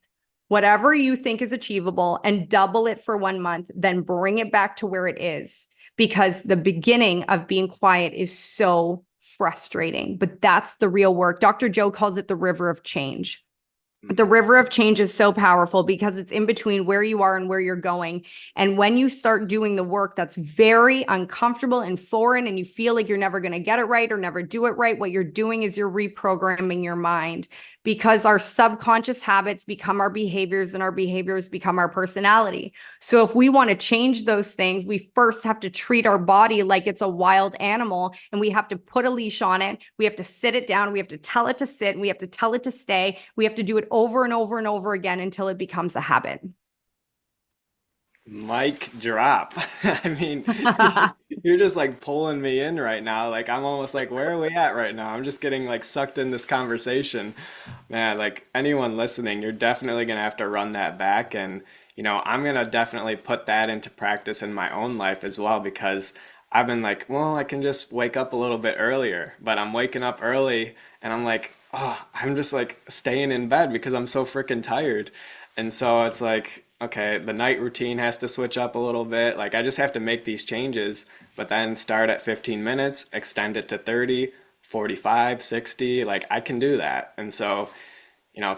whatever you think is achievable and double it for 1 month, then bring it back to where it is. Because the beginning of being quiet is so frustrating, but that's the real work. Dr. Joe calls it the river of change. The river of change is so powerful because it's in between where you are and where you're going. And when you start doing the work that's very uncomfortable and foreign, and you feel like you're never going to get it right or never do it right, what you're doing is you're reprogramming your mind, because our subconscious habits become our behaviors and our behaviors become our personality. So if we want to change those things, we first have to treat our body like it's a wild animal, and we have to put a leash on it. We have to sit it down. We have to tell it to sit. And we have to tell it to stay. We have to do it over and over and over again until it becomes a habit. Mic drop. I mean, you're just like pulling me in right now. Like I'm almost like, where are we at right now? I'm just getting like sucked in this conversation. Man, like anyone listening, you're definitely gonna have to run that back and I'm gonna definitely put that into practice in my own life as well because I've been like, well, I can just wake up a little bit earlier, but I'm waking up early and I'm like, oh, I'm just like staying in bed because I'm so freaking tired. And so it's like, okay, the night routine has to switch up a little bit. Like I just have to make these changes, but then start at 15 minutes, extend it to 30, 45, 60. Like I can do that. And so,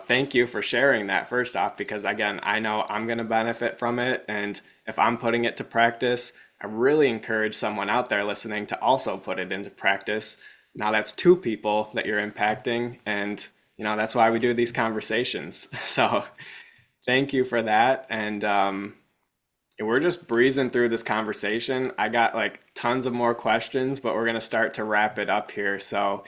thank you for sharing that first off, because again, I know I'm going to benefit from it. And if I'm putting it to practice, I really encourage someone out there listening to also put it into practice. Now that's two people that you're impacting. And, that's why we do these conversations. So, thank you for that. And we're just breezing through this conversation. I got like tons of more questions, but we're going to start to wrap it up here. So,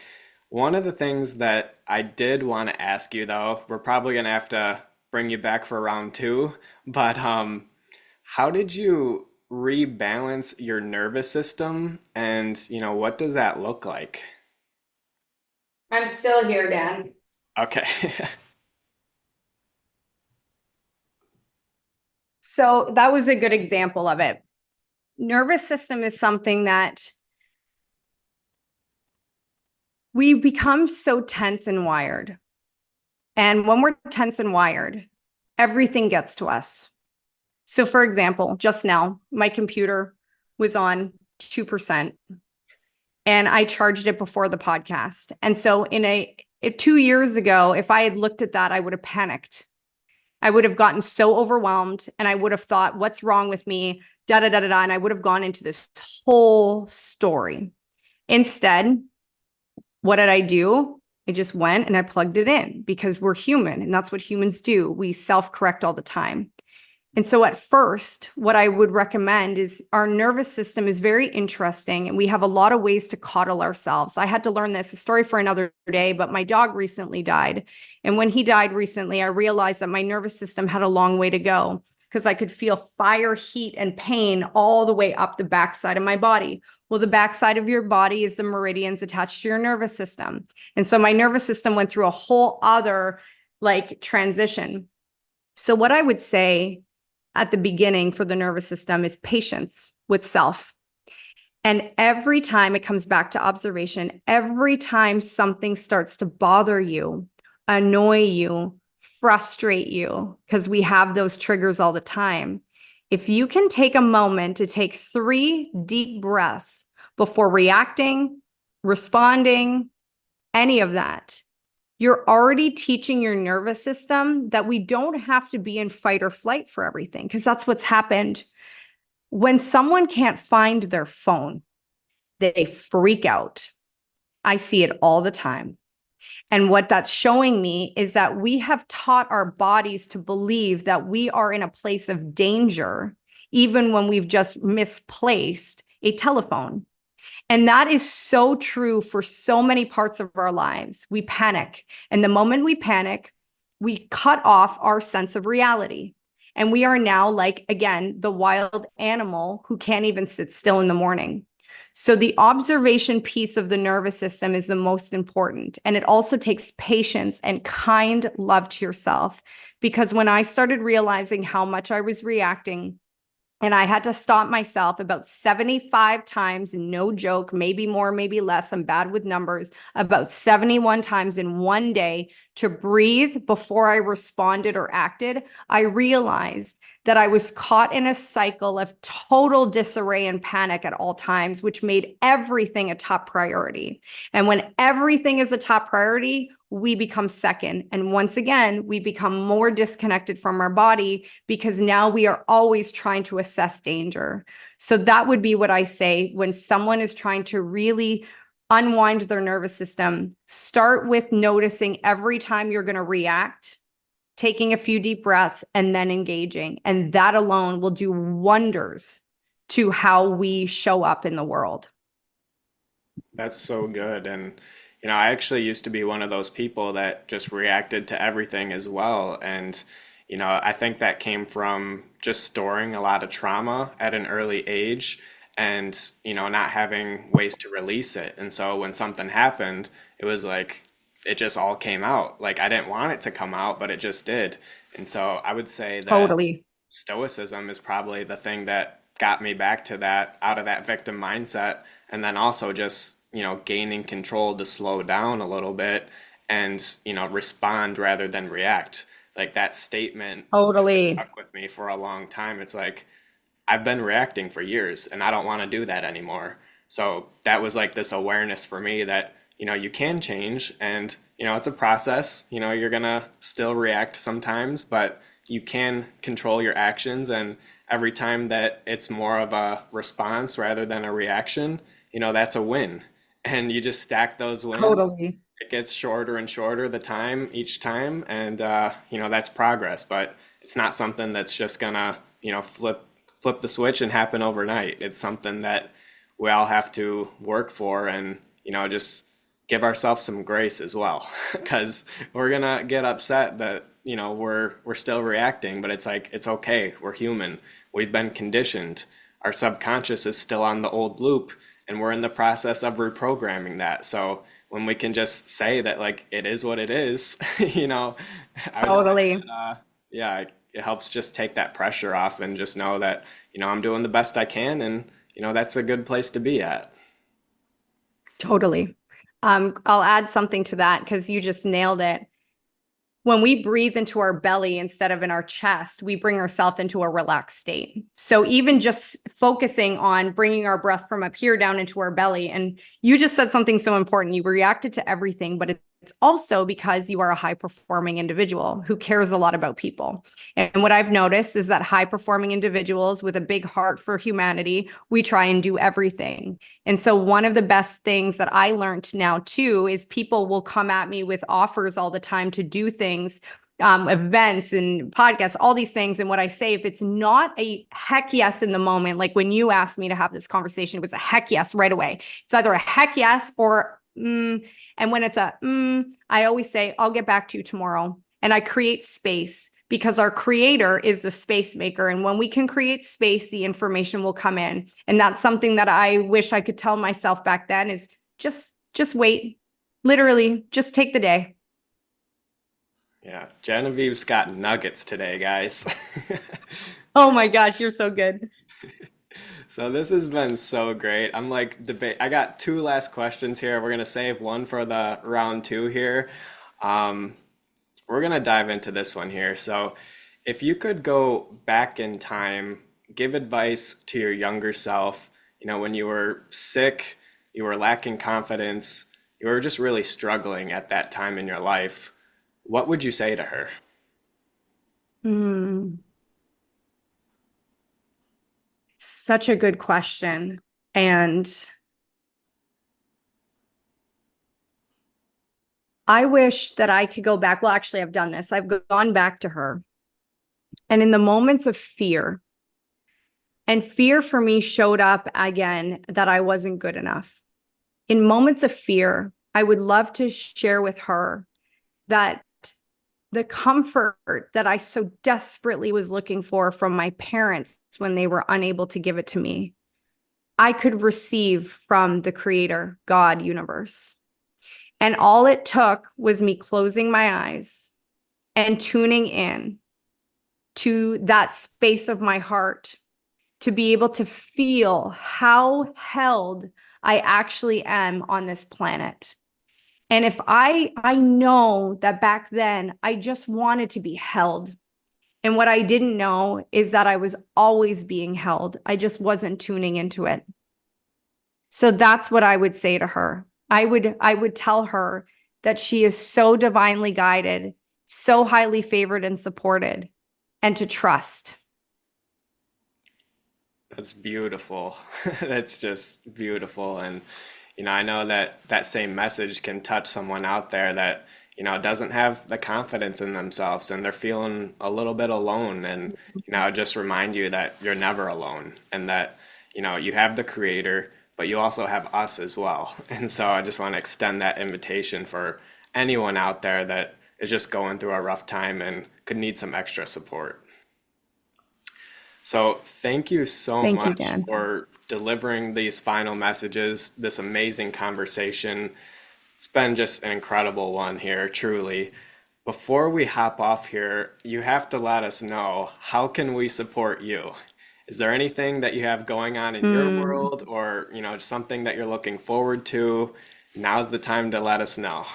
one of the things that I did want to ask you, though, we're probably going to have to bring you back for round two, but how did you rebalance your nervous system? And, what does that look like? I'm still here, Dan. Okay. So that was a good example of it. Nervous system is something that we become so tense and wired. And when we're tense and wired, everything gets to us. So, for example, just now, my computer was on 2%, and I charged it before the podcast. And so, 2 years ago, if I had looked at that, I would have panicked. I would have gotten so overwhelmed and I would have thought, what's wrong with me? Da da da da da. And I would have gone into this whole story. Instead, what did I do? I just went and I plugged it in because we're human and that's what humans do. We self-correct all the time. And so at first, what I would recommend is our nervous system is very interesting and we have a lot of ways to coddle ourselves. I had to learn this, a story for another day, but my dog recently died. And when he died recently, I realized that my nervous system had a long way to go because I could feel fire, heat, and pain all the way up the backside of my body. Well, the backside of your body is the meridians attached to your nervous system. And so my nervous system went through a whole other transition. So what I would say at the beginning for the nervous system is patience with self. And every time it comes back to observation, every time something starts to bother you, annoy you, frustrate you, because we have those triggers all the time. If you can take a moment to take 3 deep breaths before reacting, responding, any of that, you're already teaching your nervous system that we don't have to be in fight or flight for everything, because that's what's happened. When someone can't find their phone, they freak out. I see it all the time. And what that's showing me is that we have taught our bodies to believe that we are in a place of danger, even when we've just misplaced a telephone. And that is so true for so many parts of our lives. We panic. And the moment we panic, we cut off our sense of reality. And we are now like, again, the wild animal who can't even sit still in the morning. So the observation piece of the nervous system is the most important. And it also takes patience and kind love to yourself. Because when I started realizing how much I was reacting, and I had to stop myself about 75 times, no joke, maybe more, maybe less. I'm bad with numbers, about 71 times in one day to breathe before I responded or acted. I realized that I was caught in a cycle of total disarray and panic at all times, which made everything a top priority. And when everything is a top priority, we become second. And once again, we become more disconnected from our body because now we are always trying to assess danger. So that would be what I say when someone is trying to really unwind their nervous system. Start with noticing every time you're going to react, taking a few deep breaths, and then engaging. And that alone will do wonders to how we show up in the world. That's so good. And, I actually used to be one of those people that just reacted to everything as well. And, I think that came from just storing a lot of trauma at an early age and, not having ways to release it. And so when something happened, it was like it just all came out. Like I didn't want it to come out, but it just did. And so I would say that Totally. stoicism is probably the thing that got me back to that, out of that victim mindset, and then also just gaining control to slow down a little bit and respond rather than react. Like that statement has Totally. stuck with me for a long time. It's like I've been reacting for years and I don't want to do that anymore. So that was like this awareness for me that, you can change and, it's a process. You're gonna still react sometimes, but you can control your actions. And every time that it's more of a response rather than a reaction, that's a win. And you just stack those wins. Totally. It gets shorter and shorter the time each time. And, that's progress, but it's not something that's just gonna, flip the switch and happen overnight. It's something that we all have to work for and, just give ourselves some grace as well. Because we're gonna get upset that, we're still reacting, but it's like it's okay. We're human. We've been conditioned. Our subconscious is still on the old loop and we're in the process of reprogramming that. So when we can just say that like it is what it is, I would say Totally. that yeah, it helps just take that pressure off and just know that, I'm doing the best I can and, that's a good place to be at. Totally. I'll add something to that because you just nailed it. When we breathe into our belly instead of in our chest, we bring ourselves into a relaxed state. So even just focusing on bringing our breath from up here down into our belly, and you just said something so important. You reacted to everything, but it's also because you are a high performing individual who cares a lot about people. And what I've noticed is that high performing individuals with a big heart for humanity, we try and do everything. And so one of the best things that I learned now too is people will come at me with offers all the time to do things, events and podcasts, all these things. And what I say, if it's not a heck yes in the moment, like when you asked me to have this conversation, it was a heck yes right away. It's either a heck yes or and when it's I always say, I'll get back to you tomorrow. And I create space because our creator is the space maker. And when we can create space, the information will come in. And that's something that I wish I could tell myself back then is just wait. Literally, just take the day. Yeah, Genevieve's got nuggets today, guys. Oh my gosh, you're so good. So this has been so great. I'm like debate. I got two last questions here. We're gonna save one for the round two here. Um, we're gonna dive into this one here. So if you could go back in time, give advice to your younger self, when you were sick, you were lacking confidence, you were just really struggling at that time in your life, what would you say to her? Hmm. Such a good question. And I wish that I could go back. Well, actually, I've done this. I've gone back to her. And in the moments of fear, and fear for me showed up again that I wasn't good enough. In moments of fear, I would love to share with her that the comfort that I so desperately was looking for from my parents when they were unable to give it to me, I could receive from the creator, God, universe. And all it took was me closing my eyes and tuning in to that space of my heart to be able to feel how held I actually am on this planet. And if I know that back then I just wanted to be held. And what I didn't know is that I was always being held. I just wasn't tuning into it. So that's what I would say to her. I would tell her that she is so divinely guided, so highly favored and supported, and to trust. That's beautiful. That's just beautiful. And, I know that that same message can touch someone out there that, doesn't have the confidence in themselves and they're feeling a little bit alone. And, just remind you that you're never alone and that, you have the creator, but you also have us as well. And so I just want to extend that invitation for anyone out there that is just going through a rough time and could need some extra support. So thank you so Thank you, much Dan. for delivering these final messages, this amazing conversation. It's been just an incredible one here, truly. Before we hop off here, you have to let us know, how can we support you? Is there anything that you have going on in your world, or something that you're looking forward to? Now's the time to let us know.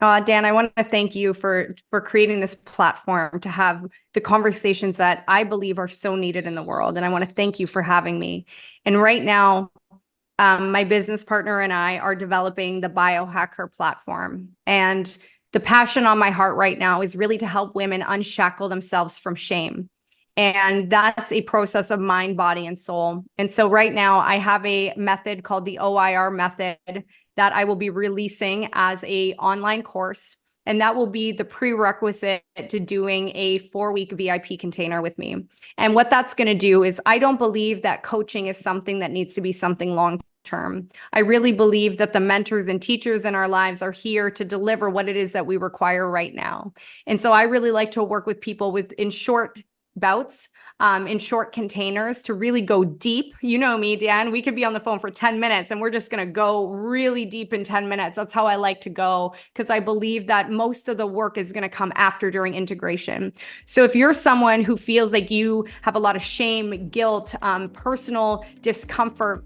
Dan, I want to thank you for creating this platform to have the conversations that I believe are so needed in the world. And I want to thank you for having me. And right now, my business partner and I are developing the Biohack'Her platform. And the passion on my heart right now is really to help women unshackle themselves from shame. And that's a process of mind, body, and soul. And so right now I have a method called the OIR method that I will be releasing as an online course. And that will be the prerequisite to doing a 4-week VIP container with me. And what that's going to do is, I don't believe that coaching is something that needs to be something long term. I really believe that the mentors and teachers in our lives are here to deliver what it is that we require right now. And so I really like to work with people in short bouts, in short containers, to really go deep. You know me, Dan, we could be on the phone for 10 minutes and we're just going to go really deep in 10 minutes. That's how I like to go, because I believe that most of the work is going to come after, during integration. So if you're someone who feels like you have a lot of shame, guilt, personal discomfort,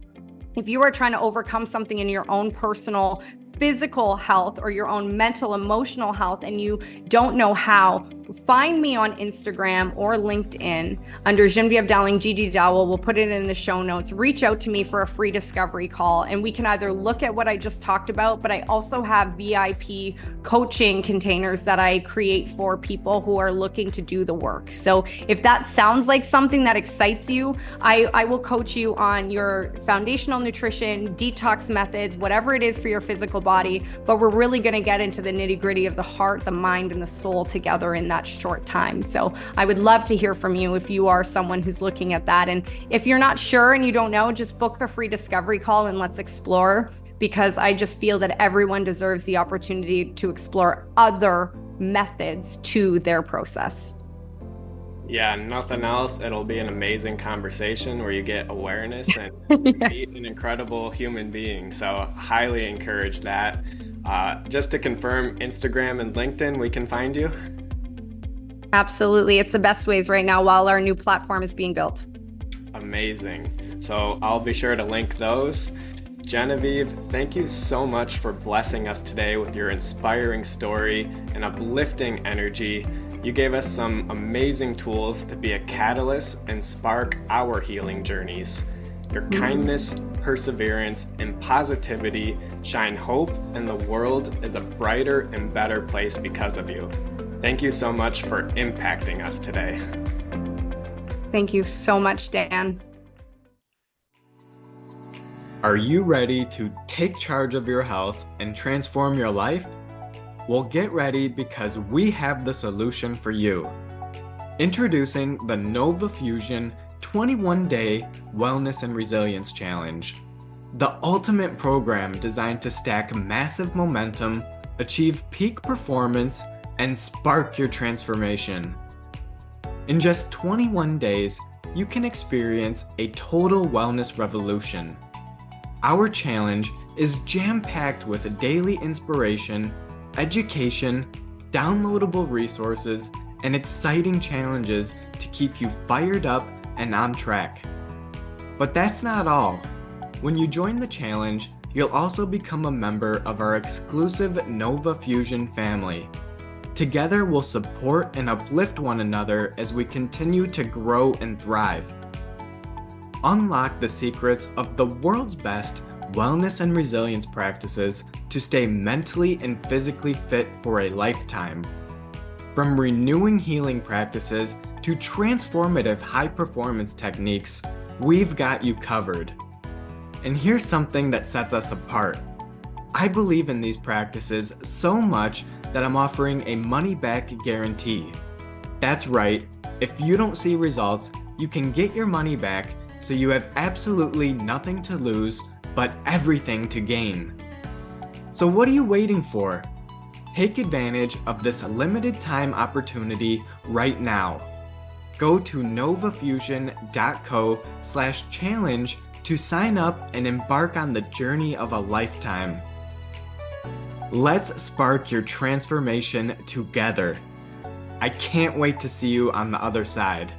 if you are trying to overcome something in your own personal physical health or your own mental, emotional health, and you don't know how, find me on Instagram or LinkedIn under Genevieve Dowling, GD Dowell. We'll put it in the show notes. Reach out to me for a free discovery call, and we can either look at what I just talked about, but I also have VIP coaching containers that I create for people who are looking to do the work. So if that sounds like something that excites you, I will coach you on your foundational nutrition, detox methods, whatever it is for your physical body, but we're really going to get into the nitty-gritty of the heart, the mind, and the soul together in that short time. So I would love to hear from you if you are someone who's looking at that. And if you're not sure and you don't know, just book a free discovery call and let's explore, because I just feel that everyone deserves the opportunity to explore other methods to their process. Yeah, nothing else. It'll be an amazing conversation where you get awareness and meet an incredible human being. So highly encourage that. Just to confirm, Instagram and LinkedIn, we can find you? Absolutely. It's the best ways right now while our new platform is being built. Amazing. So I'll be sure to link those. Genevieve, thank you so much for blessing us today with your inspiring story and uplifting energy. You gave us some amazing tools to be a catalyst and spark our healing journeys. Your kindness, perseverance, and positivity shine hope, and the world is a brighter and better place because of you. Thank you so much for impacting us today. Thank you so much, Dan. Are you ready to take charge of your health and transform your life? Well, get ready, because we have the solution for you. Introducing the Nova Fusion 21-Day Wellness and Resilience Challenge, the ultimate program designed to stack massive momentum, achieve peak performance, and spark your transformation. In just 21 days, you can experience a total wellness revolution. Our challenge is jam-packed with daily inspiration, education, downloadable resources, and exciting challenges to keep you fired up and on track. But that's not all. When you join the challenge, you'll also become a member of our exclusive Nova Fusion family. Together, we'll support and uplift one another as we continue to grow and thrive. Unlock the secrets of the world's best wellness and resilience practices to stay mentally and physically fit for a lifetime. From renewing healing practices to transformative high-performance techniques, we've got you covered. And here's something that sets us apart. I believe in these practices so much that I'm offering a money-back guarantee. That's right, if you don't see results, you can get your money back, so you have absolutely nothing to lose, but everything to gain. So what are you waiting for? Take advantage of this limited time opportunity right now. Go to novafusion.co/challenge to sign up and embark on the journey of a lifetime. Let's spark your transformation together. I can't wait to see you on the other side.